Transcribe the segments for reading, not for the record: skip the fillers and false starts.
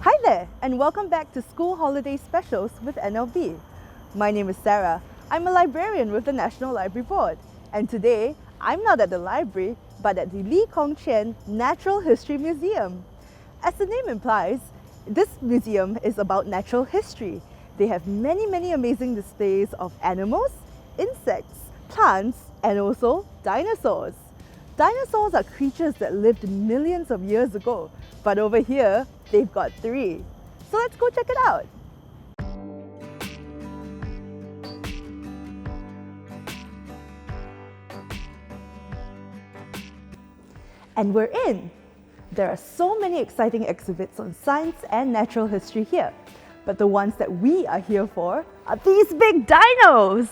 Hi there, and welcome back to School Holiday Specials with NLB. My name is Sarah. I'm a librarian with the National Library Board, and today I'm not at the library but at the Chian Natural History Museum. As the name implies, this museum is about natural history. They have many amazing displays of animals, insects, plants, and also dinosaurs. Dinosaurs are creatures that lived millions of years ago, but over here, they've got three. So let's go check it out. And we're in! There are so many exciting exhibits on science and natural history here, but the ones that we are here for are these big dinos!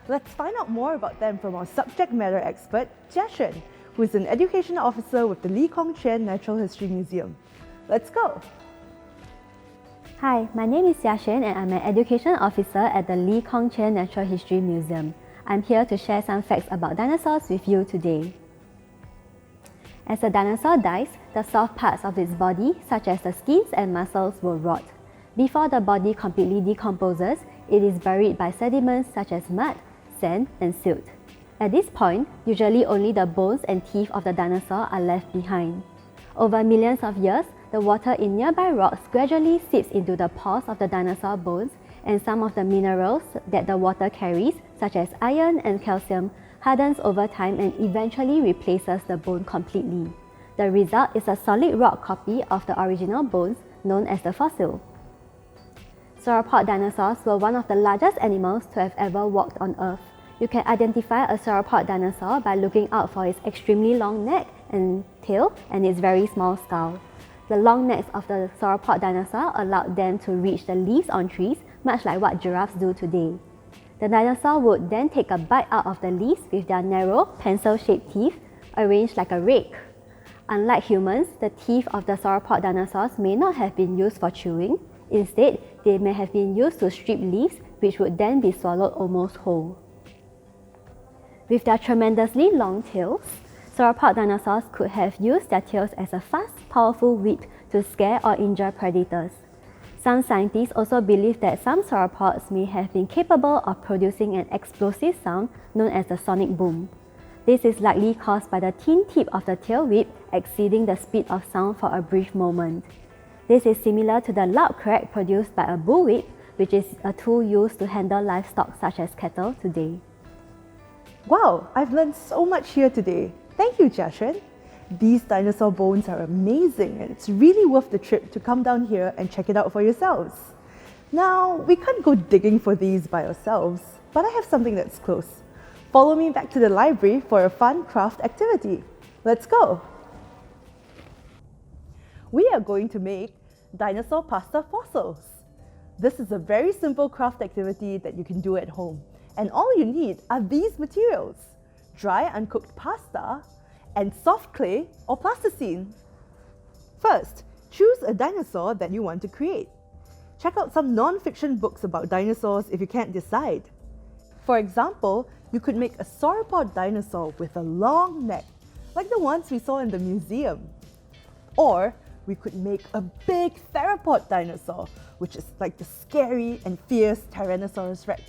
Let's find out more about them from our subject matter expert, Chian, who is an education officer with the Chian Natural History Museum. Let's go! Hi, my name is Chian and I'm an education officer at the Chian Natural History Museum. I'm here to share some facts about dinosaurs with you today. As a dinosaur dies, the soft parts of its body, such as the skins and muscles, will rot. Before the body completely decomposes, it is buried by sediments such as mud, sand, and silt. At this point, usually only the bones and teeth of the dinosaur are left behind. Over millions of years, the water in nearby rocks gradually seeps into the pores of the dinosaur bones, and some of the minerals that the water carries, such as iron and calcium, hardens over time and eventually replaces the bone completely. The result is a solid rock copy of the original bones, known as the fossil. Sauropod dinosaurs were one of the largest animals to have ever walked on Earth. You can identify a sauropod dinosaur by looking out for its extremely long neck and tail and its very small skull. The long necks of the sauropod dinosaur allowed them to reach the leaves on trees, much like what giraffes do today. The dinosaur would then take a bite out of the leaves with their narrow, pencil-shaped teeth, arranged like a rake. Unlike humans, the teeth of the sauropod dinosaurs may not have been used for chewing. Instead, they may have been used to strip leaves, which would then be swallowed almost whole. With their tremendously long tails, sauropod dinosaurs could have used their tails as a fast, powerful whip to scare or injure predators. Some scientists also believe that some sauropods may have been capable of producing an explosive sound known as the sonic boom. This is likely caused by the thin tip of the tail whip exceeding the speed of sound for a brief moment. This is similar to the loud crack produced by a bullwhip, which is a tool used to handle livestock such as cattle today. Wow, I've learned so much here today. Thank you, Chian. These dinosaur bones are amazing and it's really worth the trip to come down here and check it out for yourselves. Now, we can't go digging for these by ourselves, but I have something that's close. Follow me back to the library for a fun craft activity. Let's go! We are going to make dinosaur pasta fossils. This is a very simple craft activity that you can do at home. And all you need are these materials: dry uncooked pasta and soft clay or plasticine. First, choose a dinosaur that you want to create. Check out some non-fiction books about dinosaurs if you can't decide. For example, you could make a sauropod dinosaur with a long neck, like the ones we saw in the museum. Or we could make a big theropod dinosaur, which is like the scary and fierce Tyrannosaurus rex.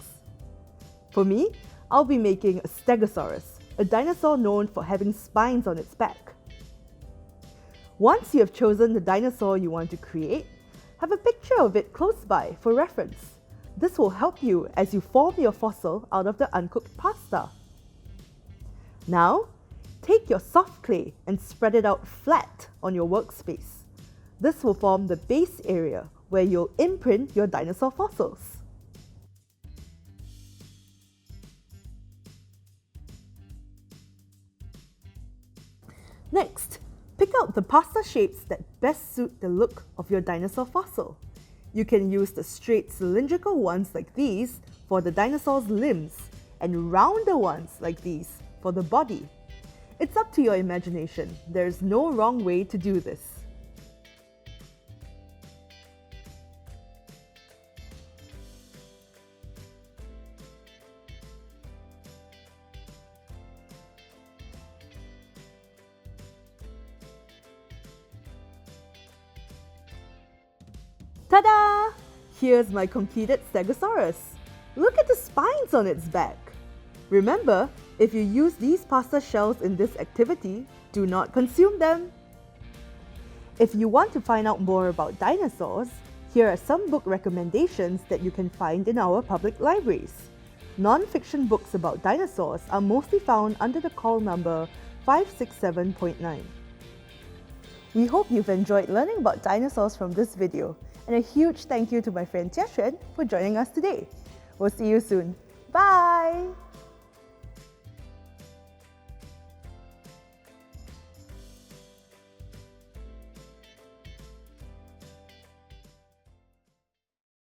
For me, I'll be making a stegosaurus, a dinosaur known for having spines on its back. Once you have chosen the dinosaur you want to create, have a picture of it close by for reference. This will help you as you form your fossil out of the uncooked pasta. Now, take your soft clay and spread it out flat on your workspace. This will form the base area where you'll imprint your dinosaur fossils. Next, pick out the pasta shapes that best suit the look of your dinosaur fossil. You can use the straight cylindrical ones like these for the dinosaur's limbs and rounder ones like these for the body. It's up to your imagination. There's no wrong way to do this. Ta-da! Here's my completed Stegosaurus. Look at the spines on its back. Remember, if you use these pasta shells in this activity, do not consume them. If you want to find out more about dinosaurs, here are some book recommendations that you can find in our public libraries. Non-fiction books about dinosaurs are mostly found under the call number 567.9. We hope you've enjoyed learning about dinosaurs from this video, and a huge thank you to my friend Chian for joining us today. We'll see you soon. Bye!